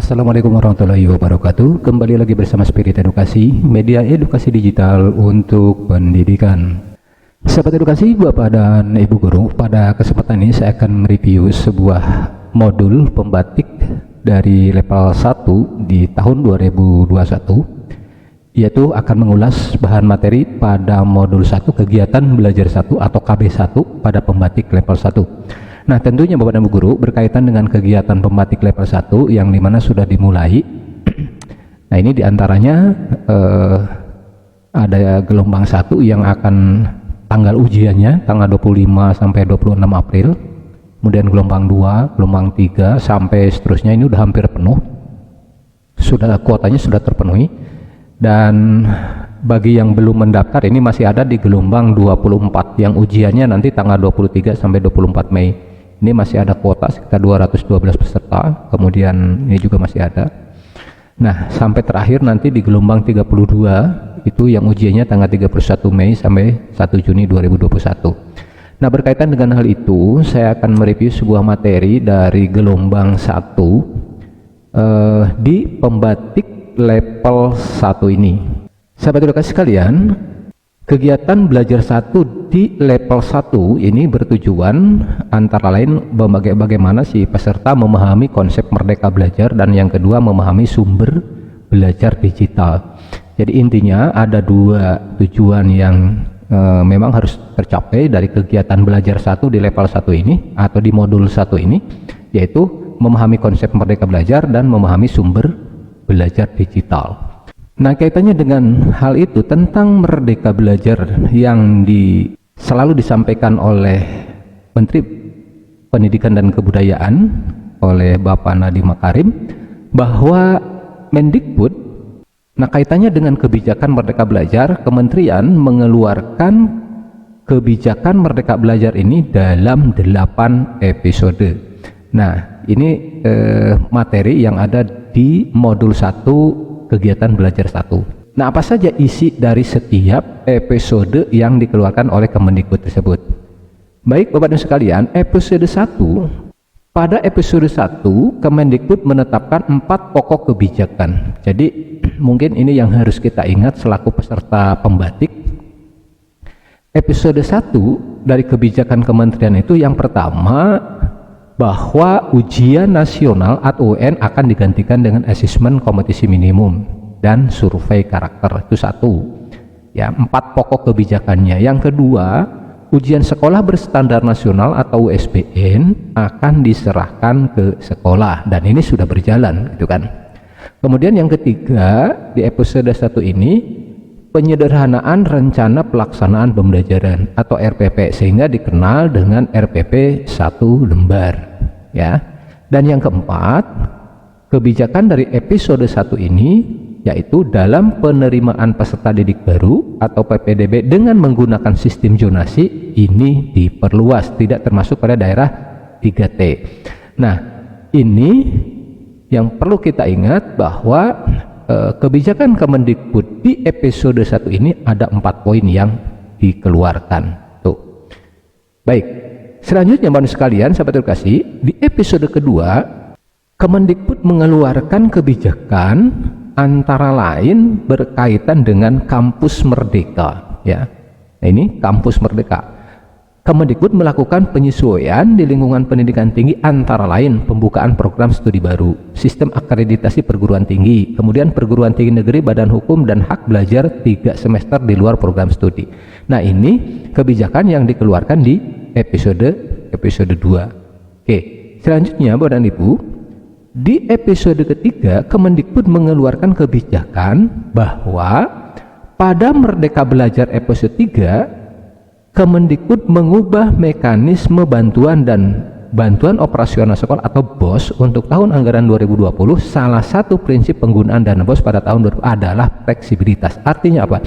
Assalamualaikum warahmatullahi wabarakatuh. Kembali lagi bersama Spirit Edukasi, media edukasi digital untuk pendidikan. Sahabat edukasi, Bapak dan Ibu guru, pada kesempatan ini saya akan mereview sebuah modul pembatik dari level 1 di tahun 2021, yaitu akan mengulas bahan materi pada modul 1 kegiatan belajar 1 atau KB1 pada pembatik level 1. Nah, tentunya Bapak dan Ibu guru berkaitan dengan kegiatan pembatik level 1 yang dimana sudah dimulai. Nah, ini diantaranya ada gelombang 1 yang akan tanggal ujiannya tanggal 25 sampai 26 April. Kemudian gelombang 2, gelombang 3 sampai seterusnya ini udah hampir penuh. Kuotanya sudah terpenuhi. Dan bagi yang belum mendaftar ini masih ada di gelombang 24 yang ujiannya nanti tanggal 23 sampai 24 Mei. Ini masih ada kuota sekitar 212 peserta, kemudian ini juga masih ada. Nah, sampai terakhir nanti di gelombang 32 itu yang ujiannya tanggal 31 Mei sampai 1 Juni 2021. Nah, berkaitan dengan hal itu, saya akan mereview sebuah materi dari gelombang 1 di pembatik level 1 ini. Sahabat edukasi sekalian, kegiatan belajar 1 di level 1 ini bertujuan antara lain bagaimana si peserta memahami konsep merdeka belajar, dan yang kedua memahami sumber belajar digital. Jadi intinya ada dua tujuan yang memang harus tercapai dari kegiatan belajar 1 di level 1 ini atau di modul 1 ini, yaitu memahami konsep merdeka belajar dan memahami sumber belajar digital. Nah, kaitannya dengan hal itu tentang merdeka belajar yang selalu disampaikan oleh Menteri Pendidikan dan Kebudayaan oleh Bapak Nadiem Makarim, bahwa Mendikbud, nah kaitannya dengan kebijakan merdeka belajar, kementerian mengeluarkan kebijakan merdeka belajar ini dalam 8 episode. Nah, ini materi yang ada di modul 1 kegiatan belajar 1. Nah, apa saja isi dari setiap episode yang dikeluarkan oleh Kemendikbud tersebut? Baik Bapak dan sekalian, episode 1, pada episode 1 Kemendikbud menetapkan 4 pokok kebijakan. Jadi mungkin ini yang harus kita ingat selaku peserta pembatik. Episode 1 dari kebijakan kementerian itu yang pertama, bahwa ujian nasional atau UN akan digantikan dengan asesmen kompetisi minimum dan survei karakter. Itu 1 ya, 4 pokok kebijakannya. Yang kedua, ujian sekolah berstandar nasional atau USBN akan diserahkan ke sekolah, dan ini sudah berjalan gitu kan. Kemudian yang ketiga, di episode 1 ini penyederhanaan rencana pelaksanaan pembelajaran atau RPP, sehingga dikenal dengan RPP 1 lembar ya. Dan yang keempat, kebijakan dari episode 1 ini yaitu dalam penerimaan peserta didik baru atau PPDB dengan menggunakan sistem zonasi ini diperluas, tidak termasuk pada daerah 3T. Nah, ini yang perlu kita ingat, bahwa kebijakan Kemendikbud di episode 1 ini ada 4 poin yang dikeluarkan. Tuh. Baik, selanjutnya Bapak sekalian, sahabat edukasi, di episode kedua Kemendikbud mengeluarkan kebijakan antara lain berkaitan dengan kampus merdeka ya. Nah, ini kampus merdeka. Kemendikbud melakukan penyesuaian di lingkungan pendidikan tinggi, antara lain pembukaan program studi baru, sistem akreditasi perguruan tinggi, kemudian perguruan tinggi negeri, badan hukum, dan hak belajar 3 semester di luar program studi. Nah, ini kebijakan yang dikeluarkan di episode 2. Oke, selanjutnya Bapak dan Ibu, di episode ketiga Kemendikbud mengeluarkan kebijakan bahwa pada Merdeka Belajar episode 3 Kemendikbud mengubah mekanisme bantuan operasional sekolah atau BOS untuk tahun anggaran 2020. Salah satu prinsip penggunaan dana BOS pada tahun 2020 adalah fleksibilitas. Artinya apa?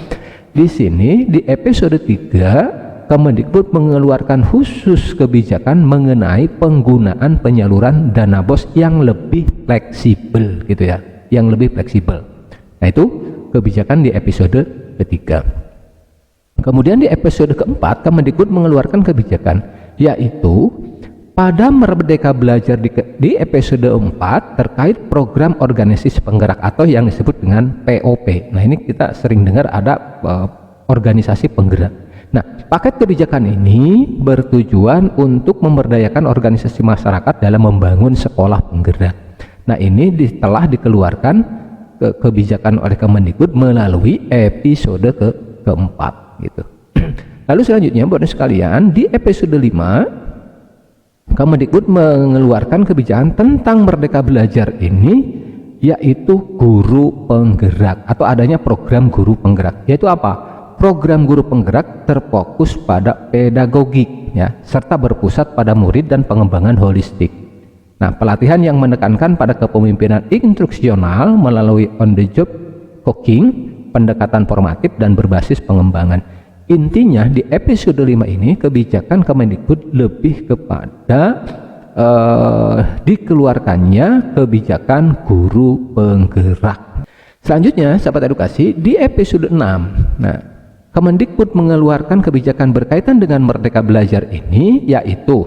Di sini di episode 3 Kemendikbud mengeluarkan khusus kebijakan mengenai penggunaan penyaluran dana BOS yang lebih fleksibel gitu ya, yang lebih fleksibel. Nah, itu kebijakan di episode ketiga. Kemudian di episode keempat Kemendikbud mengeluarkan kebijakan, yaitu pada Merdeka Belajar di episode 4 terkait program organisasi penggerak atau yang disebut dengan POP. Nah, ini kita sering dengar ada organisasi penggerak. Nah, paket kebijakan ini bertujuan untuk memberdayakan organisasi masyarakat dalam membangun sekolah penggerak. Nah, ini telah dikeluarkan kebijakan oleh Kemendikbud melalui episode keempat gitu. Lalu selanjutnya Bapak sekalian, di episode 5 Kemendikbud mengeluarkan kebijakan tentang Merdeka Belajar ini, yaitu guru penggerak atau adanya program guru penggerak. Yaitu apa? Program guru penggerak terfokus pada pedagogik ya, serta berpusat pada murid dan pengembangan holistik. Nah, pelatihan yang menekankan pada kepemimpinan instruksional melalui on the job coaching, pendekatan formatif dan berbasis pengembangan. Intinya di episode 5 ini kebijakan Kemendikbud lebih kepada dikeluarkannya kebijakan guru penggerak. Selanjutnya sahabat edukasi, di episode 6 nah Kemendikbud mengeluarkan kebijakan berkaitan dengan Merdeka Belajar ini, yaitu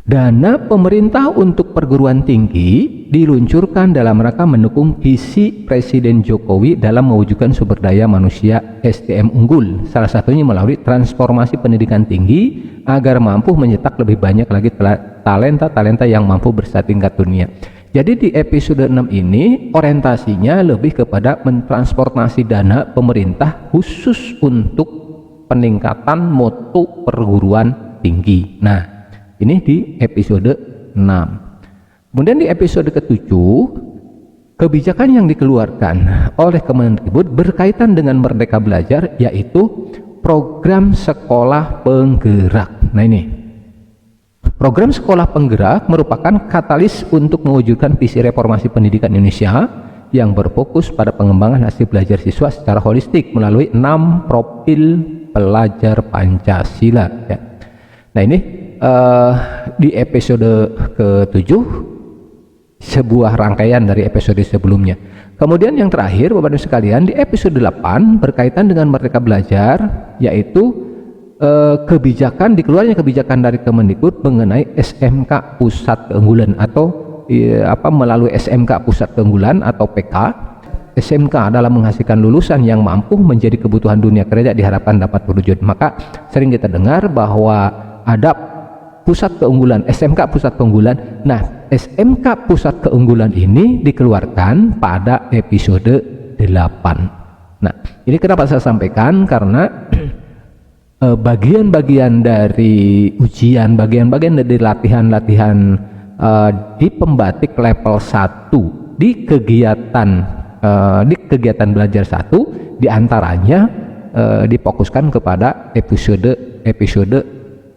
dana pemerintah untuk perguruan tinggi diluncurkan dalam rangka mendukung visi Presiden Jokowi dalam mewujudkan sumber daya manusia SDM unggul, salah satunya melalui transformasi pendidikan tinggi agar mampu mencetak lebih banyak lagi talenta-talenta yang mampu bersaing tingkat dunia. Jadi di episode 6 ini orientasinya lebih kepada mentransportasi dana pemerintah khusus untuk peningkatan mutu perguruan tinggi. Nah, ini di episode 6. Kemudian di episode ke-7, kebijakan yang dikeluarkan oleh Kemendikbud berkaitan dengan Merdeka Belajar, yaitu program sekolah penggerak. Nah, ini program sekolah penggerak merupakan katalis untuk mewujudkan visi reformasi pendidikan Indonesia yang berfokus pada pengembangan hasil belajar siswa secara holistik melalui 6 profil pelajar Pancasila ya. Nah, ini di episode ke-7 sebuah rangkaian dari episode sebelumnya. Kemudian yang terakhir Bapak Ibu sekalian, di episode 8 berkaitan dengan Merdeka Belajar, yaitu dikeluarnya kebijakan dari Kemendikbud mengenai SMK Pusat Keunggulan atau melalui SMK Pusat Keunggulan atau PK. SMK adalah menghasilkan lulusan yang mampu menjadi kebutuhan dunia kerja, diharapkan dapat berwujud. Maka sering kita dengar bahwa ada pusat keunggulan, SMK Pusat Keunggulan. Nah, SMK Pusat Keunggulan ini dikeluarkan pada episode 8. Nah, ini kenapa saya sampaikan, karena bagian-bagian dari ujian, bagian-bagian dari latihan-latihan di pembatik level 1 di kegiatan belajar 1 diantaranya difokuskan kepada episode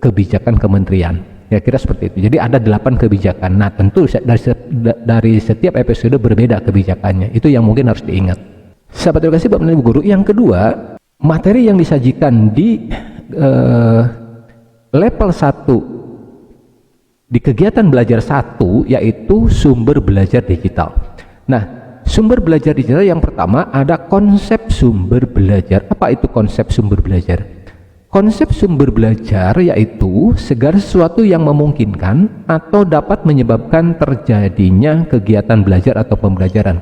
kebijakan kementerian. Ya, kira seperti itu. Jadi ada 8 kebijakan. Nah, tentu dari setiap episode berbeda kebijakannya. Itu yang mungkin harus diingat. Sahabat edukasi, Bapak Ibu guru, yang kedua, materi yang disajikan di level 1 di kegiatan belajar 1 yaitu sumber belajar digital. Nah, sumber belajar digital yang pertama ada konsep sumber belajar. Apa itu konsep sumber belajar? Konsep sumber belajar yaitu segala sesuatu yang memungkinkan atau dapat menyebabkan terjadinya kegiatan belajar atau pembelajaran.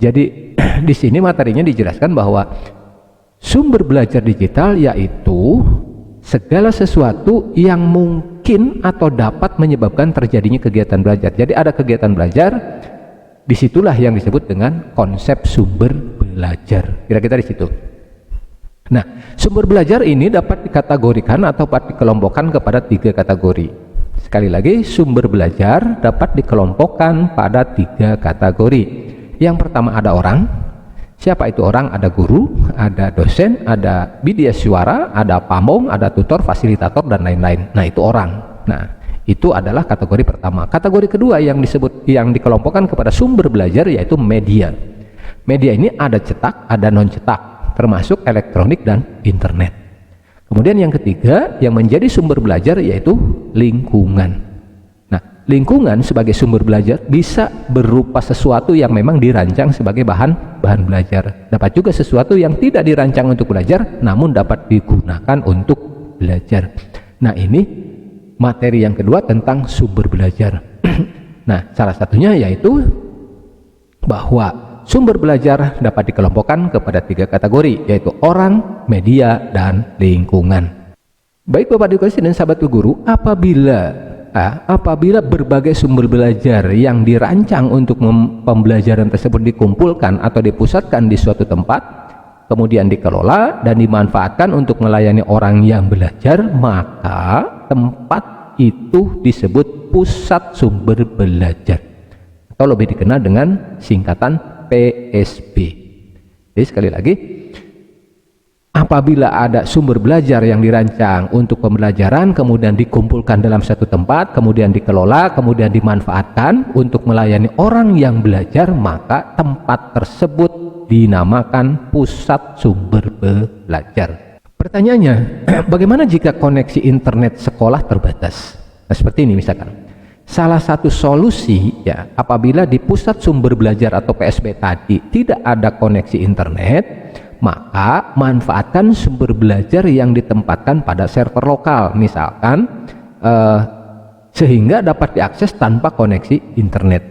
Jadi di sini materinya dijelaskan bahwa sumber belajar digital yaitu segala sesuatu yang mungkin atau dapat menyebabkan terjadinya kegiatan belajar. Jadi ada kegiatan belajar, disitulah yang disebut dengan konsep sumber belajar. Kira-kira di situ. Nah, sumber belajar ini dapat dikategorikan atau dapat dikelompokkan kepada 3 kategori. Sekali lagi, sumber belajar dapat dikelompokkan pada 3 kategori. Yang pertama ada orang. Siapa itu orang? Ada guru, ada dosen, ada bidyaswara, ada pamong, ada tutor, fasilitator, dan lain-lain. Nah, itu orang. Nah, itu adalah kategori pertama. Kategori kedua yang dikelompokkan kepada sumber belajar yaitu media. Media ini ada cetak, ada non cetak, termasuk elektronik dan internet. Kemudian yang ketiga yang menjadi sumber belajar yaitu lingkungan. Nah, lingkungan sebagai sumber belajar bisa berupa sesuatu yang memang dirancang sebagai bahan belajar. Dapat juga sesuatu yang tidak dirancang untuk belajar namun dapat digunakan untuk belajar. Nah, ini materi yang kedua tentang sumber belajar. Nah, salah satunya yaitu bahwa sumber belajar dapat dikelompokkan kepada 3 kategori, yaitu orang, media, dan lingkungan. Baik Bapak Edukasi dan sahabat guru, apabila berbagai sumber belajar yang dirancang untuk pembelajaran tersebut dikumpulkan atau dipusatkan di suatu tempat, kemudian dikelola dan dimanfaatkan untuk melayani orang yang belajar, maka tempat itu disebut pusat sumber belajar, atau lebih dikenal dengan singkatan PSB. Jadi sekali lagi, apabila ada sumber belajar yang dirancang untuk pembelajaran, kemudian dikumpulkan dalam satu tempat, kemudian dikelola, kemudian dimanfaatkan untuk melayani orang yang belajar, maka tempat tersebut dinamakan pusat sumber belajar. Pertanyaannya, bagaimana jika koneksi internet sekolah terbatas? Nah, seperti ini misalkan. Salah satu solusi ya, apabila di pusat sumber belajar atau PSB tadi tidak ada koneksi internet, maka manfaatkan sumber belajar yang ditempatkan pada server lokal, misalkan sehingga dapat diakses tanpa koneksi internet.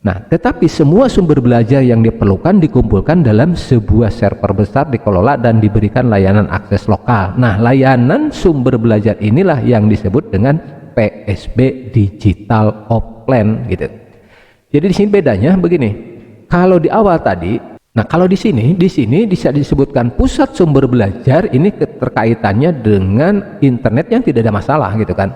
Nah, tetapi semua sumber belajar yang diperlukan dikumpulkan dalam sebuah server besar, dikelola dan diberikan layanan akses lokal. Nah, layanan sumber belajar inilah yang disebut dengan PSB digital offline gitu. Jadi di sini bedanya begini. Kalau di awal tadi, nah kalau di sini bisa disebutkan pusat sumber belajar ini keterkaitannya dengan internet yang tidak ada masalah gitu kan.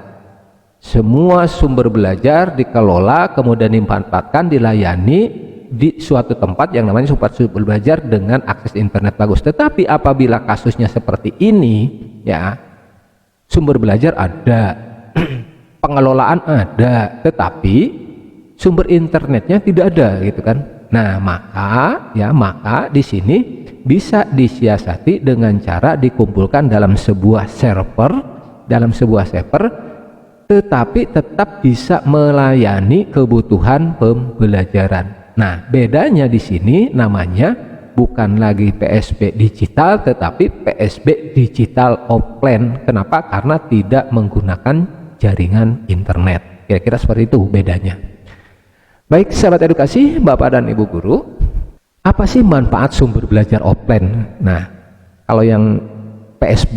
Semua sumber belajar dikelola, kemudian dimanfaatkan, dilayani di suatu tempat yang namanya pusat sumber belajar dengan akses internet bagus. Tetapi apabila kasusnya seperti ini ya, sumber belajar ada, pengelolaan ada, tetapi sumber internetnya tidak ada gitu kan. Nah, maka di sini bisa disiasati dengan cara dikumpulkan dalam sebuah server, tetapi tetap bisa melayani kebutuhan pembelajaran. Nah, bedanya di sini namanya bukan lagi PSB digital, tetapi PSB digital offline. Kenapa? Karena tidak menggunakan jaringan internet. Kira-kira seperti itu bedanya. Baik sahabat edukasi, Bapak dan Ibu guru, apa sih manfaat sumber belajar offline? Nah, kalau yang PSB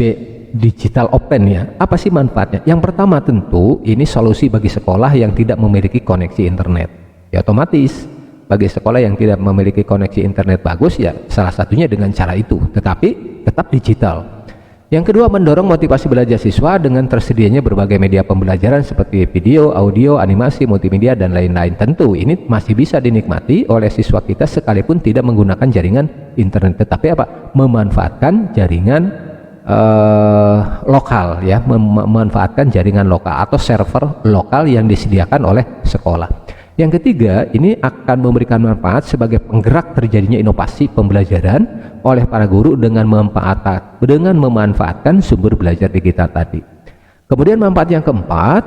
digital offline ya, apa sih manfaatnya? Yang pertama tentu ini solusi bagi sekolah yang tidak memiliki koneksi internet. Ya otomatis bagi sekolah yang tidak memiliki koneksi internet bagus ya salah satunya dengan cara itu, tetapi tetap digital. Yang kedua, mendorong motivasi belajar siswa dengan tersedianya berbagai media pembelajaran seperti video, audio, animasi, multimedia, dan lain-lain. Tentu ini masih bisa dinikmati oleh siswa kita sekalipun tidak menggunakan jaringan internet. Tetapi apa? Memanfaatkan jaringan lokal ya, memanfaatkan jaringan lokal atau server lokal yang disediakan oleh sekolah. Yang ketiga, ini akan memberikan manfaat sebagai penggerak terjadinya inovasi pembelajaran oleh para guru dengan memanfaatkan sumber belajar digital tadi. Kemudian manfaat yang keempat,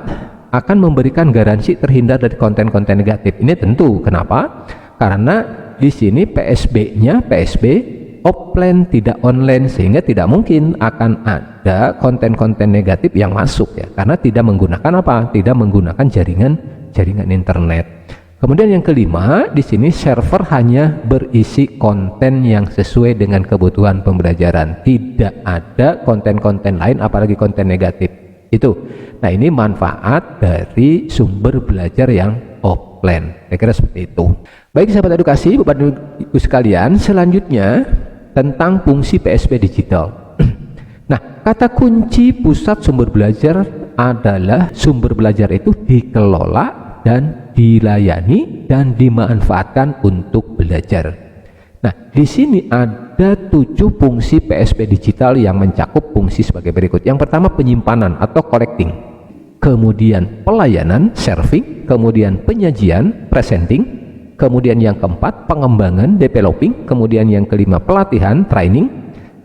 akan memberikan garansi terhindar dari konten-konten negatif. Ini tentu, kenapa? Karena di sini PSB-nya PSB offline tidak online, sehingga tidak mungkin akan ada konten-konten negatif yang masuk ya, karena tidak menggunakan apa? Tidak menggunakan jaringan internet. Kemudian yang kelima, di sini server hanya berisi konten yang sesuai dengan kebutuhan pembelajaran, tidak ada konten-konten lain apalagi konten negatif itu. Nah, ini manfaat dari sumber belajar yang offline. Saya kira seperti itu. Baik sahabat edukasi, Bapak Ibu sekalian, selanjutnya tentang fungsi PSB digital. Nah, kata kunci pusat sumber belajar adalah sumber belajar itu dikelola dan dilayani dan dimanfaatkan untuk belajar. Nah, di sini ada 7 fungsi PSB digital yang mencakup fungsi sebagai berikut. Yang pertama, penyimpanan atau collecting. Kemudian pelayanan, serving. Kemudian penyajian, presenting. Kemudian yang keempat, pengembangan, developing. Kemudian yang kelima, pelatihan, training.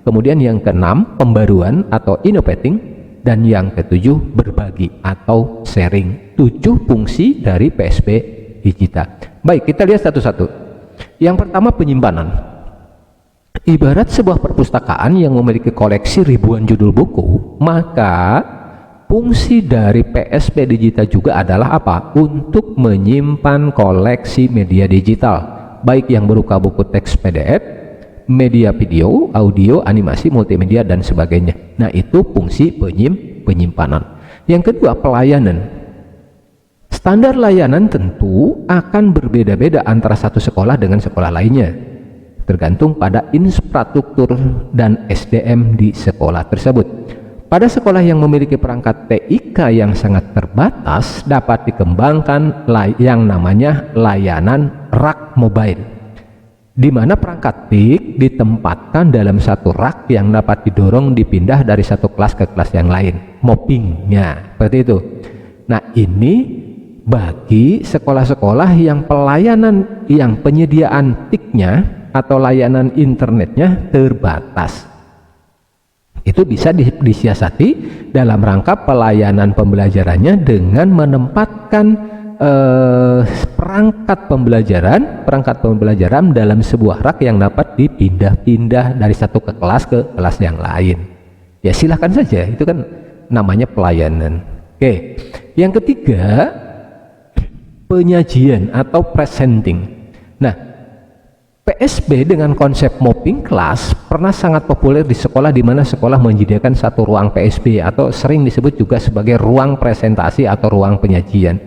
Kemudian yang keenam, pembaruan atau innovating. Dan yang ketujuh, berbagi atau sharing. 7 fungsi dari PSB digital. Baik, kita lihat satu-satu. Yang pertama, penyimpanan. Ibarat sebuah perpustakaan yang memiliki koleksi ribuan judul buku, maka fungsi dari PSP digital juga adalah apa? Untuk menyimpan koleksi media digital, baik yang berupa buku teks PDF, media video, audio, animasi, multimedia, dan sebagainya. Nah, itu fungsi penyimpanan. Yang kedua, pelayanan. Standar layanan tentu akan berbeda-beda antara satu sekolah dengan sekolah lainnya, tergantung pada infrastruktur dan SDM di sekolah tersebut. Pada sekolah yang memiliki perangkat TIK yang sangat terbatas, dapat dikembangkan yang namanya layanan rak mobile, di mana perangkat TIK ditempatkan dalam satu rak yang dapat didorong dipindah dari satu kelas ke kelas yang lain, moppingnya seperti itu. Nah, ini bagi sekolah-sekolah yang pelayanan yang penyediaan TIK-nya atau layanan internetnya terbatas, itu bisa disiasati dalam rangka pelayanan pembelajarannya dengan menempatkan perangkat pembelajaran dalam sebuah rak yang dapat dipindah-pindah dari satu ke kelas yang lain. Ya, silahkan saja, itu kan namanya pelayanan. Oke, yang ketiga, penyajian atau presenting. Nah, PSB dengan konsep mopping class pernah sangat populer di sekolah, di mana sekolah menyediakan satu ruang PSB atau sering disebut juga sebagai ruang presentasi atau ruang penyajian.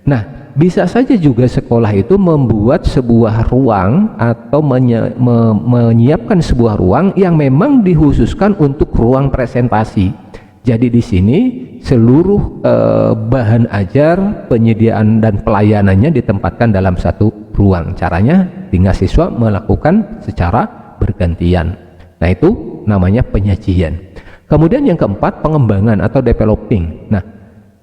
Nah, bisa saja juga sekolah itu membuat sebuah ruang atau menyiapkan sebuah ruang yang memang dikhususkan untuk ruang presentasi. Jadi di sini seluruh bahan ajar, penyediaan dan pelayanannya ditempatkan dalam satu ruang. Caranya tinggal siswa melakukan secara bergantian. Nah, itu namanya penyajian. Kemudian yang keempat, pengembangan atau developing. Nah,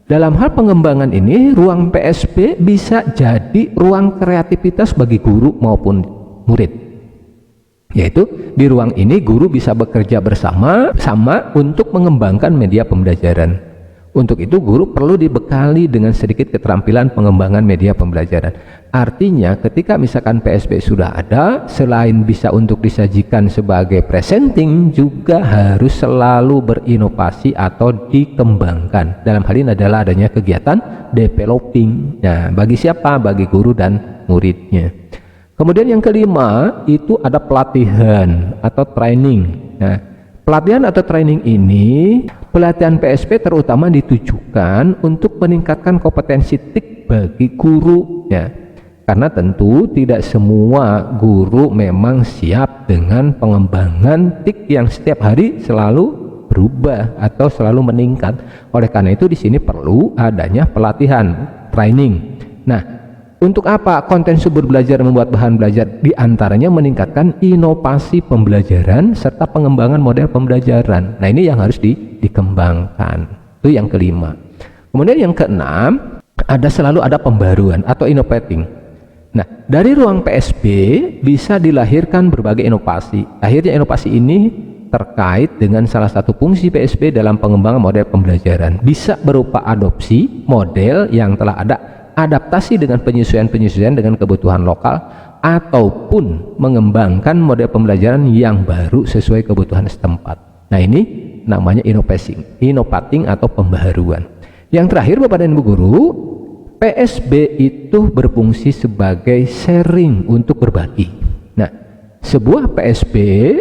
dalam hal pengembangan ini, ruang PSB bisa jadi ruang kreativitas bagi guru maupun murid. Yaitu di ruang ini guru bisa bekerja bersama untuk mengembangkan media pembelajaran. Untuk itu guru perlu dibekali dengan sedikit keterampilan pengembangan media pembelajaran. Artinya ketika misalkan PSB sudah ada, selain bisa untuk disajikan sebagai presenting, juga harus selalu berinovasi atau dikembangkan. Dalam hal ini adalah adanya kegiatan developing. Nah, bagi siapa? Bagi guru dan muridnya. Kemudian yang kelima itu ada pelatihan atau training. Nah, pelatihan atau training ini, pelatihan PSP terutama ditujukan untuk meningkatkan kompetensi TIK bagi guru, ya. Karena tentu tidak semua guru memang siap dengan pengembangan TIK yang setiap hari selalu berubah atau selalu meningkat. Oleh karena itu di sini perlu adanya pelatihan, training. Nah, untuk apa? Konten sumber belajar membuat bahan belajar diantaranya meningkatkan inovasi pembelajaran serta pengembangan model pembelajaran. Nah, ini yang harus dikembangkan. Itu yang kelima. Kemudian yang keenam, selalu ada pembaruan atau innovating. Nah, dari ruang PSB bisa dilahirkan berbagai inovasi. Akhirnya inovasi ini terkait dengan salah satu fungsi PSB dalam pengembangan model pembelajaran. Bisa berupa adopsi model yang telah ada, adaptasi dengan penyesuaian dengan kebutuhan lokal, ataupun mengembangkan model pembelajaran yang baru sesuai kebutuhan setempat. Nah, ini namanya innovating atau pembaharuan. Yang terakhir, Bapak dan Ibu guru, PSB itu berfungsi sebagai sharing untuk berbagi. Nah, sebuah PSB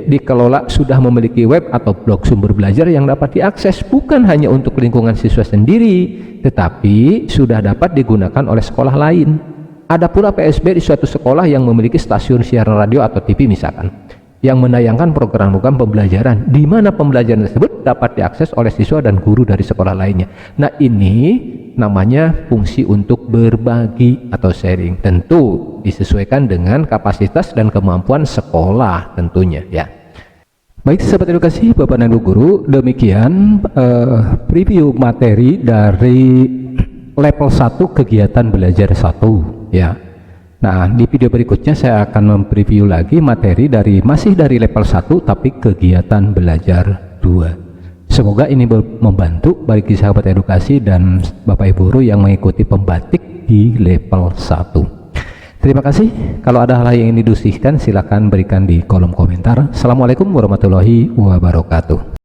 dikelola sudah memiliki web atau blog sumber belajar yang dapat diakses bukan hanya untuk lingkungan siswa sendiri, tetapi sudah dapat digunakan oleh sekolah lain. Ada pula PSB di suatu sekolah yang memiliki stasiun siaran radio atau TV misalkan, yang menayangkan program-program pembelajaran, di mana pembelajaran tersebut dapat diakses oleh siswa dan guru dari sekolah lainnya. Nah, ini namanya fungsi untuk berbagi atau sharing. Tentu disesuaikan dengan kapasitas dan kemampuan sekolah tentunya, ya. Baik, sahabat edukasi, Bapak dan Ibu guru, demikian preview materi dari level 1 kegiatan belajar 1, ya. Nah, di video berikutnya saya akan mempreview lagi materi masih dari level 1 tapi kegiatan belajar 2. Semoga ini membantu bagi sahabat edukasi dan Bapak Ibu guru yang mengikuti pembatik di level 1. Terima kasih. Kalau ada hal yang ingin didiskusikan, silakan berikan di kolom komentar. Assalamualaikum warahmatullahi wabarakatuh.